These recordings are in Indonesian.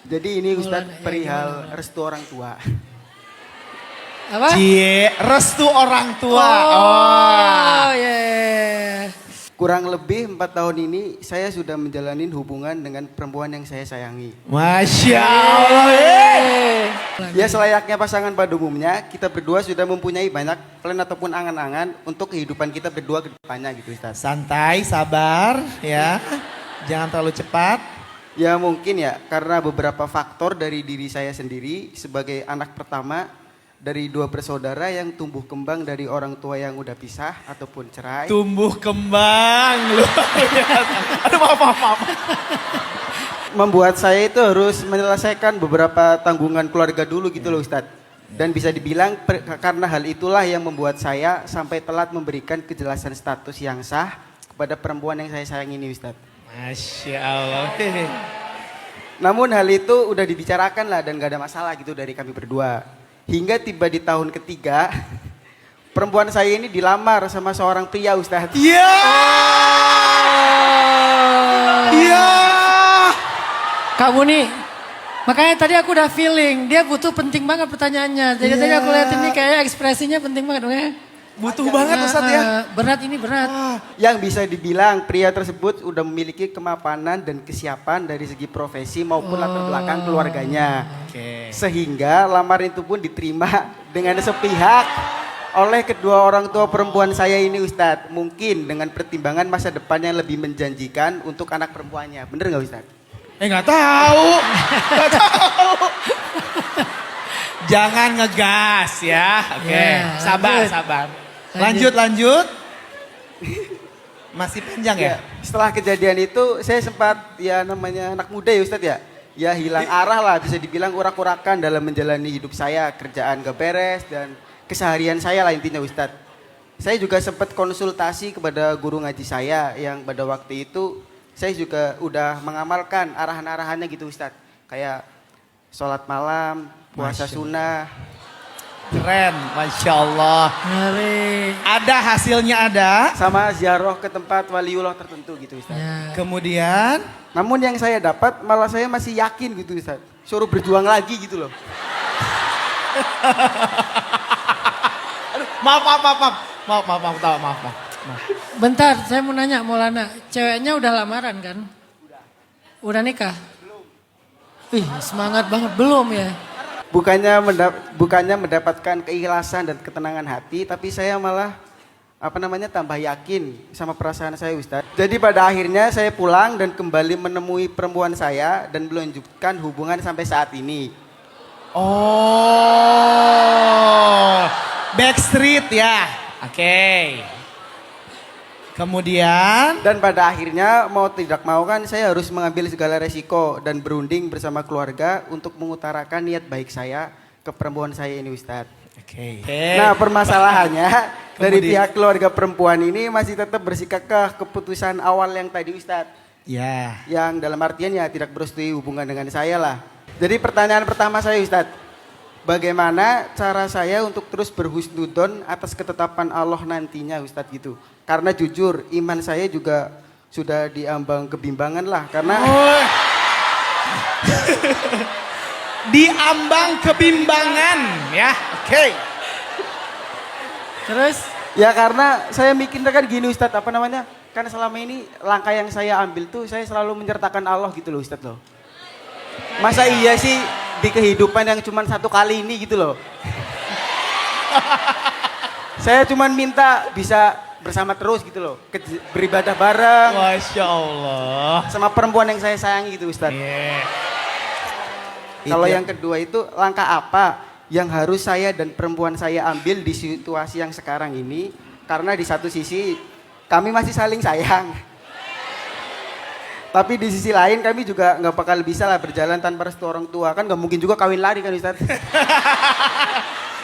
Jadi ini Ustadz Maulana, ya, perihal gimana? restu orang tua. Apa? Cie, restu orang tua. Oh, ya. Kurang lebih 4 tahun ini saya sudah menjalani hubungan dengan perempuan yang saya sayangi. Masya Allah. Ya selayaknya pasangan pada umumnya, kita berdua sudah mempunyai banyak plan ataupun angan-angan untuk kehidupan kita berdua ke depannya gitu Ustaz. Santai, sabar ya. Jangan terlalu cepat. Ya mungkin ya karena beberapa faktor dari diri saya sendiri sebagai anak pertama dari 2 bersaudara yang tumbuh kembang dari orang tua yang udah pisah ataupun cerai. Tumbuh kembang. Luar biasa. Aduh maaf. Membuat saya itu harus menyelesaikan beberapa tanggungan keluarga dulu gitu loh Ustadz. Dan bisa dibilang karena hal itulah yang membuat saya sampai telat memberikan kejelasan status yang sah kepada perempuan yang saya sayang ini Ustadz. Masya Allah. Namun hal itu udah dibicarakan lah dan gak ada masalah gitu dari kami berdua. Hingga tiba di tahun ketiga, perempuan saya ini dilamar sama seorang pria Ustadz. Iya. Iya. Kamu nih, makanya tadi aku udah feeling, dia butuh penting banget pertanyaannya. Jadi tadi aku lihat ini kayak ekspresinya penting banget dong ya. Butuh banget Ustadz ya. Berat ini berat. Yang bisa dibilang pria tersebut udah memiliki kemapanan dan kesiapan dari segi profesi maupun latar belakang keluarganya. Oke. Sehingga lamaran itu pun diterima dengan sepihak oleh kedua orang tua perempuan saya ini Ustadz. Mungkin dengan pertimbangan masa depan yang lebih menjanjikan untuk anak perempuannya. Bener gak Ustadz? Nggak tahu. Nggak tahu. Jangan ngegas ya. Oke. Ya, Sabar. Lanjut. Masih panjang ya? Setelah kejadian itu saya sempat ya namanya anak muda ya Ustadz ya. Ya hilang arah lah bisa dibilang urak-urakan dalam menjalani hidup saya. Kerjaan gak beres dan keseharian saya lah intinya Ustadz. Saya juga sempat konsultasi kepada guru ngaji saya yang pada waktu itu saya juga udah mengamalkan arahan-arahannya gitu Ustadz. Kayak sholat malam, puasa sunnah. Keren, Masya Allah. Ngeri. Ada hasilnya ada. Sama ziarah ke tempat waliullah tertentu gitu Ustadz. Ya. Kemudian. Namun yang saya dapat malah saya masih yakin gitu Ustadz. Suruh berjuang lagi gitu loh. Aduh, maaf. Bentar, saya mau nanya Maulana, ceweknya udah lamaran kan? Udah nikah? Belum. Ih, semangat banget belum ya? Bukannya mendapatkan keikhlasan dan ketenangan hati, tapi saya malah tambah yakin sama perasaan saya Ustadz. Jadi pada akhirnya saya pulang dan kembali menemui perempuan saya dan melanjutkan hubungan sampai saat ini. Oh, Backstreet ya. Oke. Kemudian. Dan pada akhirnya mau tidak mau kan saya harus mengambil segala resiko dan berunding bersama keluarga untuk mengutarakan niat baik saya ke perempuan saya ini Ustadz. Oke. Nah permasalahannya dari pihak keluarga perempuan ini masih tetap bersikap keputusan awal yang tadi Ustadz. Ya. Yang dalam artian ya tidak bersetui hubungan dengan saya lah. Jadi pertanyaan pertama saya Ustadz. Bagaimana cara saya untuk terus berhusnudon atas ketetapan Allah nantinya Ustadz gitu. Karena jujur iman saya juga sudah diambang kebimbangan lah. Karena diambang kebimbangan ya. Oke. Terus? Ya karena saya mikirnya kan gini Ustadz Karena selama ini langkah yang saya ambil tuh saya selalu menyertakan Allah gitu loh Ustadz loh. Masa iya sih di kehidupan yang cuma satu kali ini gitu loh. Saya cuma minta bisa bersama terus gitu loh. Beribadah bareng. Masya Allah. Sama perempuan yang saya sayangi gitu Ustadz. Yeah. Kalau yang kedua itu langkah apa yang harus saya dan perempuan saya ambil di situasi yang sekarang ini. Karena di satu sisi kami masih saling sayang. Tapi di sisi lain kami juga nggak bakal bisa lah berjalan tanpa restu orang tua. Kan nggak mungkin juga kawin lari kan Ustadz.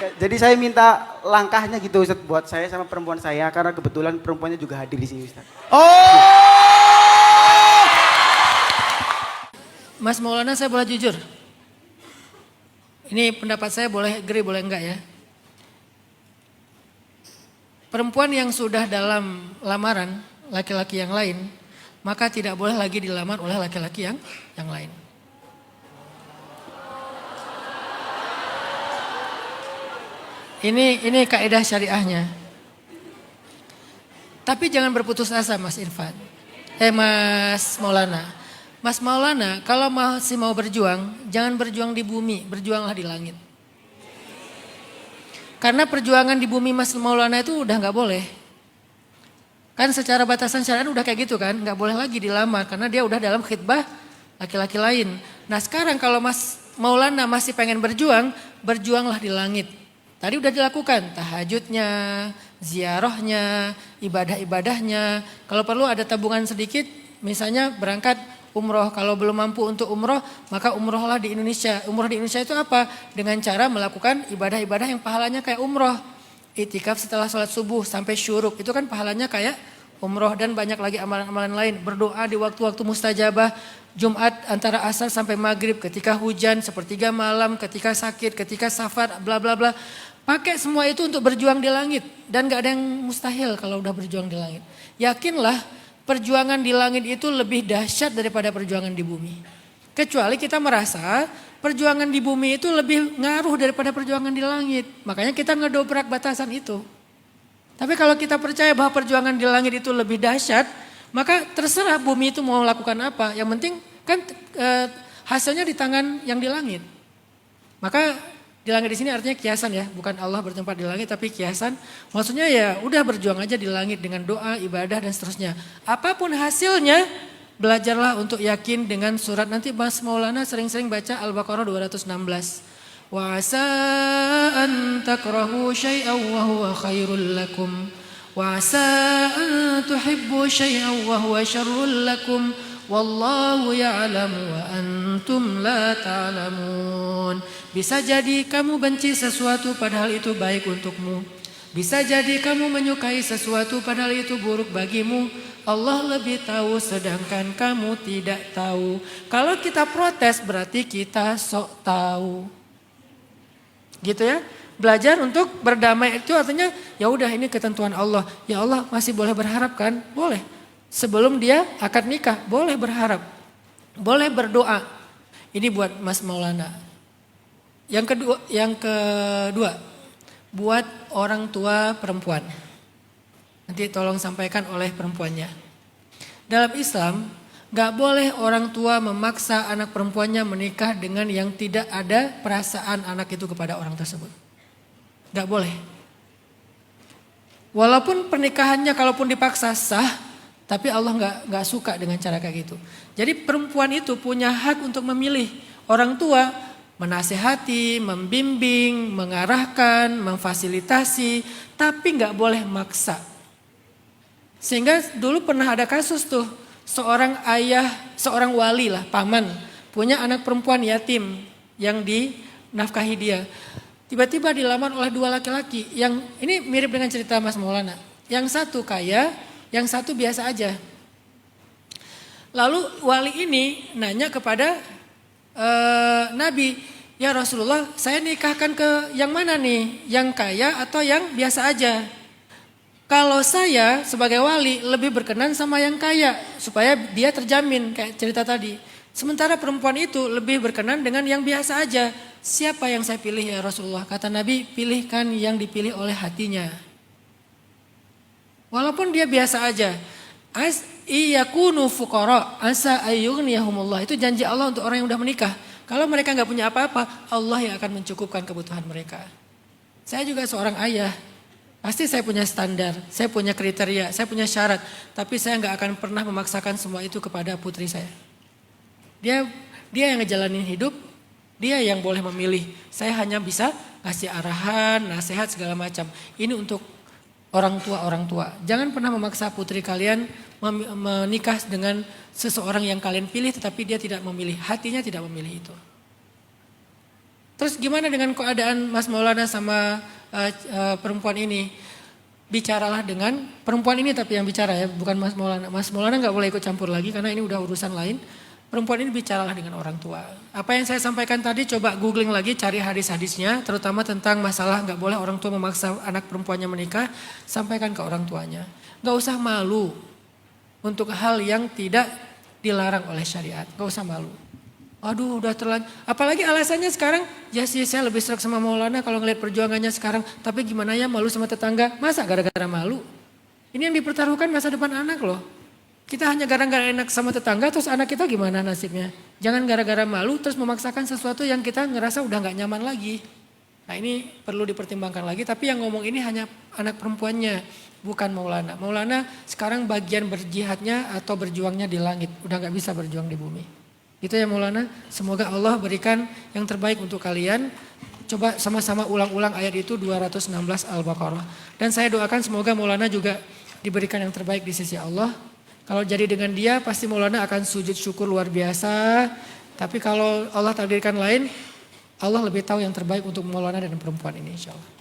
Jadi saya minta langkahnya gitu Ustadz buat saya sama perempuan saya. Karena kebetulan perempuannya juga hadir di sini Ustadz. Oh! Mas Maulana saya boleh jujur? Ini pendapat saya boleh agree boleh enggak ya? Perempuan yang sudah dalam lamaran laki-laki yang lain, maka tidak boleh lagi dilamar oleh laki-laki yang lain. Ini kaidah syariahnya. Tapi jangan berputus asa Mas Irfan. Mas Maulana. Mas Maulana, kalau masih mau berjuang, jangan berjuang di bumi, berjuanglah di langit. Karena perjuangan di bumi Mas Maulana itu udah nggak boleh. Kan secara batasan syariat udah kayak gitu kan, nggak boleh lagi dilamar karena dia udah dalam khidbah laki-laki lain. Nah sekarang kalau Mas Maulana masih pengen berjuang, berjuanglah di langit. Tadi udah dilakukan tahajudnya, ziarahnya, ibadah-ibadahnya. Kalau perlu ada tabungan sedikit, misalnya berangkat umroh. Kalau belum mampu untuk umroh, maka umrohlah di Indonesia. Umroh di Indonesia itu apa? Dengan cara melakukan ibadah-ibadah yang pahalanya kayak umroh. Itikaf setelah sholat subuh sampai syuruk, itu kan pahalanya kayak umroh. Dan banyak lagi amalan-amalan lain. Berdoa di waktu-waktu mustajabah. Jumat antara asar sampai maghrib, ketika hujan, sepertiga malam, ketika sakit, ketika safar, bla bla bla. Pakai semua itu untuk berjuang di langit. Dan gak ada yang mustahil kalau udah berjuang di langit. Yakinlah perjuangan di langit itu lebih dahsyat daripada perjuangan di bumi. Kecuali kita merasa perjuangan di bumi itu lebih ngaruh daripada perjuangan di langit. Makanya kita ngedobrak batasan itu. Tapi kalau kita percaya bahwa perjuangan di langit itu lebih dahsyat, maka terserah bumi itu mau melakukan apa. Yang penting kan hasilnya di tangan yang di langit. Maka di langit di sini artinya kiasan ya, bukan Allah bertempat di langit tapi kiasan. Maksudnya ya udah berjuang aja di langit dengan doa, ibadah dan seterusnya. Apapun hasilnya, belajarlah untuk yakin dengan surat nanti Mas Maulana sering-sering baca Al-Baqarah 216. Wa asa an takrahu syai'an wa huwa khairul lakum. Wa asa an tuhibbu syai'an wa huwa syarrul lakum. Wallahu ya'lamu wa antum la ta'lamun. Bisa jadi kamu benci sesuatu padahal itu baik untukmu. Bisa jadi kamu menyukai sesuatu padahal itu buruk bagimu. Allah lebih tahu sedangkan kamu tidak tahu. Kalau kita protes berarti kita sok tahu. Gitu ya. Belajar untuk berdamai itu artinya ya udah ini ketentuan Allah. Ya Allah masih boleh berharap kan? Boleh. Sebelum dia akad nikah boleh berharap. Boleh berdoa. Ini buat Mas Maulana. Yang kedua buat orang tua perempuan. Nanti tolong sampaikan oleh perempuannya. Dalam Islam gak boleh orang tua memaksa anak perempuannya menikah dengan yang tidak ada perasaan anak itu kepada orang tersebut. Gak boleh. Walaupun pernikahannya kalaupun dipaksa sah, tapi Allah gak suka dengan cara kayak gitu. Jadi perempuan itu punya hak untuk memilih. Orang tua menasehati, membimbing, mengarahkan, memfasilitasi, tapi gak boleh maksa. Sehingga dulu pernah ada kasus tuh, seorang ayah, seorang wali lah, paman, punya anak perempuan yatim yang dinafkahi dia. Tiba-tiba dilamar oleh dua laki-laki yang ini mirip dengan cerita Mas Maulana. Yang satu kaya, yang satu biasa aja. Lalu wali ini nanya kepada Nabi, ya Rasulullah saya nikahkan ke yang mana nih? Yang kaya atau yang biasa aja? Kalau saya sebagai wali lebih berkenan sama yang kaya supaya dia terjamin kayak cerita tadi. Sementara perempuan itu lebih berkenan dengan yang biasa aja. Siapa yang saya pilih ya Rasulullah? Kata Nabi, pilihkan yang dipilih oleh hatinya. Walaupun dia biasa aja. Iyakunu fuqara asa ayyughniyahumullah. Itu janji Allah untuk orang yang udah menikah. Kalau mereka gak punya apa-apa, Allah yang akan mencukupkan kebutuhan mereka. Saya juga seorang ayah. Pasti saya punya standar, saya punya kriteria, saya punya syarat. Tapi saya gak akan pernah memaksakan semua itu kepada putri saya. Dia yang ngejalanin hidup, dia yang boleh memilih. Saya hanya bisa ngasih arahan, nasihat segala macam. Ini untuk orang tua. Jangan pernah memaksa putri kalian menikah dengan seseorang yang kalian pilih tetapi dia tidak memilih. Hatinya tidak memilih itu. Terus gimana dengan keadaan Mas Maulana sama perempuan ini? Bicaralah dengan perempuan ini tapi yang bicara ya, bukan Mas Maulana. Mas Maulana gak boleh ikut campur lagi karena ini udah urusan lain. Perempuan ini bicaralah dengan orang tua. Apa yang saya sampaikan tadi coba googling lagi, cari hadis-hadisnya. Terutama tentang masalah gak boleh orang tua memaksa anak perempuannya menikah. Sampaikan ke orang tuanya. Gak usah malu untuk hal yang tidak dilarang oleh syariat. Gak usah malu. Aduh udah terlanjur. Apalagi alasannya sekarang, ya sih saya lebih serak sama Maulana kalau ngeliat perjuangannya sekarang. Tapi gimana ya malu sama tetangga. Masa gara-gara malu? Ini yang dipertaruhkan masa depan anak loh. Kita hanya gara-gara enak sama tetangga terus anak kita gimana nasibnya. Jangan gara-gara malu terus memaksakan sesuatu yang kita ngerasa udah gak nyaman lagi. Nah ini perlu dipertimbangkan lagi. Tapi yang ngomong ini hanya anak perempuannya. Bukan Maulana. Maulana sekarang bagian berjihadnya atau berjuangnya di langit. Udah gak bisa berjuang di bumi. Itu ya Maulana, semoga Allah berikan yang terbaik untuk kalian. Coba sama-sama ulang-ulang ayat itu 216 Al-Baqarah. Dan saya doakan semoga Maulana juga diberikan yang terbaik di sisi Allah. Kalau jadi dengan dia pasti Maulana akan sujud syukur luar biasa. Tapi kalau Allah takdirkan lain, Allah lebih tahu yang terbaik untuk Maulana dan perempuan ini insya Allah.